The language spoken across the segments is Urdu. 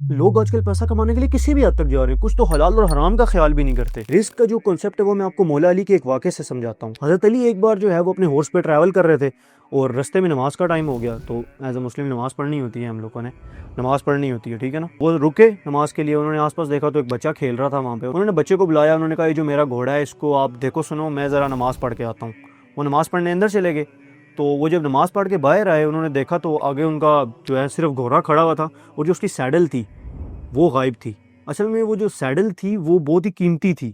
لوگ آج کل پیسہ کمانے کے لیے کسی بھی حد تک جا رہے ہیں، کچھ تو حلال اور حرام کا خیال بھی نہیں کرتے۔ رزق کا جو کنسیپٹ ہے وہ میں آپ کو مولا علی کے ایک واقعے سے سمجھاتا ہوں۔ حضرت علی ایک بار جو ہے وہ اپنے ہورس پہ ٹریول کر رہے تھے اور رستے میں نماز کا ٹائم ہو گیا، تو ایز اے مسلم نماز پڑھنی ہوتی ہے، ہم لوگوں نے نماز پڑھنی ہوتی ہے، ٹھیک ہے نا۔ وہ رکے نماز کے لیے، انہوں نے آس پاس دیکھا تو ایک بچہ کھیل رہا تھا وہاں پہ، انہوں نے بچے کو بلایا، انہوں نے کہا یہ جو میرا گھوڑا ہے اس کو آپ دیکھو سنو، میں ذرا نماز پڑھ کے آتا ہوں۔ وہ نماز پڑھنے اندر چلے گئے، تو وہ جب نماز پڑھ کے باہر آئے انہوں نے دیکھا تو آگے ان کا جو ہے صرف گھوڑا کھڑا ہوا تھا اور جو اس کی سیڈل تھی وہ غائب تھی۔ اصل میں وہ جو سیڈل تھی وہ بہت ہی قیمتی تھی،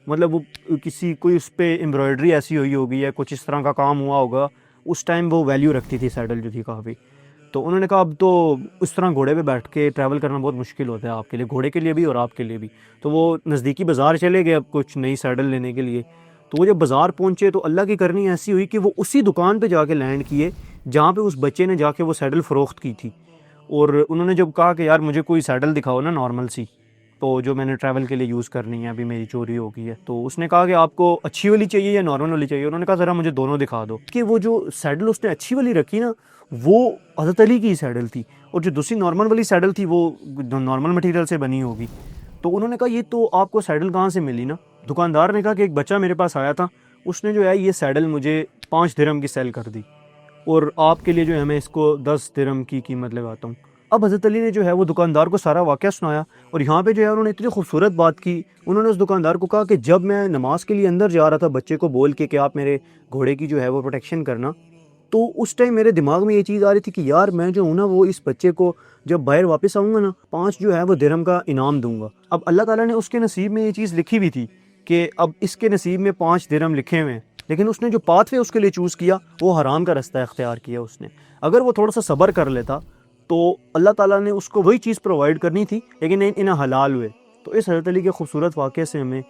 مطلب وہ کوئی اس پہ امبرائڈری ایسی ہوئی ہوگی یا کچھ اس طرح کا کام ہوا ہوگا، اس ٹائم وہ ویلیو رکھتی تھی سیڈل جو تھی کافی۔ تو انہوں نے کہا اب تو اس طرح گھوڑے پہ بیٹھ کے ٹریول کرنا بہت مشکل ہوتا ہے آپ کے لیے، گھوڑے کے لیے بھی اور آپ کے لیے بھی۔ تو وہ نزدیکی بازار چلے گئے اب کچھ نئی سیڈل لینے کے لیے۔ تو وہ جب بازار پہنچے تو اللہ کی کرنی ایسی ہوئی کہ وہ اسی دکان پہ جا کے لینڈ کیے جہاں پہ اس بچے نے جا کے وہ سیڈل فروخت کی تھی۔ اور انہوں نے جب کہا کہ یار مجھے کوئی سیڈل دکھاؤ نا نارمل سی، تو جو میں نے ٹریول کے لیے یوز کرنی ہے، ابھی میری چوری ہو گئی ہے، تو اس نے کہا کہ آپ کو اچھی والی چاہیے یا نارمل والی چاہیے؟ انہوں نے کہا ذرا مجھے دونوں دکھا دو۔ کہ وہ جو سیڈل اس نے اچھی والی رکھی نا وہ حضرت علی کی سیڈل تھی، اور جو دوسری نارمل والی سیڈل تھی وہ نارمل مٹیریل سے بنی ہوگی۔ تو انہوں نے کہا یہ تو آپ کو سیڈل کہاں سے ملی نا؟ دکاندار نے کہا کہ ایک بچہ میرے پاس آیا تھا، اس نے جو ہے یہ سیڈل مجھے 5 درہم کی سیل کر دی، اور آپ کے لیے جو ہے میں اس کو 10 درہم کی قیمت لگاتا ہوں۔ اب حضرت علی نے جو ہے وہ دکاندار کو سارا واقعہ سنایا، اور یہاں پہ جو ہے انہوں نے اتنی خوبصورت بات کی، انہوں نے اس دکاندار کو کہا کہ جب میں نماز کے لیے اندر جا رہا تھا بچے کو بول کے کہ آپ میرے گھوڑے کی جو ہے وہ پروٹیکشن کرنا، تو اس ٹائم میرے دماغ میں یہ چیز آ رہی تھی کہ یار میں جو ہوں نا وہ اس بچے کو جب باہر واپس آؤں گا نا 5 جو ہے وہ درہم کا انعام دوں گا۔ اب اللہ تعالیٰ نے اس کے نصیب میں یہ چیز لکھی ہوئی تھی کہ اب اس کے نصیب میں 5 درہم لکھے ہوئے ہیں، لیکن اس نے جو پاتھ وے اس کے لیے چوز کیا وہ حرام کا رستہ اختیار کیا اس نے۔ اگر وہ تھوڑا سا صبر کر لیتا تو اللہ تعالیٰ نے اس کو وہی چیز پرووائڈ کرنی تھی، لیکن انہیں حلال ہوئے۔ تو اس حضرت علی کے خوبصورت واقعے سے ہمیں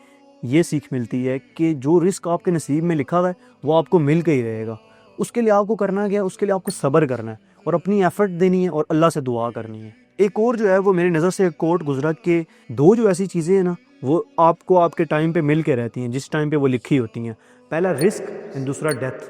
یہ سیکھ ملتی ہے کہ جو رزق آپ کے نصیب میں لکھا ہوا ہے وہ آپ کو مل کے ہی رہے گا۔ اس کے لیے آپ کو کرنا کیا ہے؟ اس کے لیے آپ کو صبر کرنا ہے اور اپنی ایفرٹ دینی ہے اور اللہ سے دعا کرنی ہے۔ ایک اور جو ہے وہ میری نظر سے ایک کوٹ گزرا کہ 2 جو ایسی چیزیں ہیں نا وہ آپ کو آپ کے ٹائم پہ مل کے رہتی ہیں جس ٹائم پہ وہ لکھی ہوتی ہیں، پہلا رزق اور دوسرا ڈیتھ۔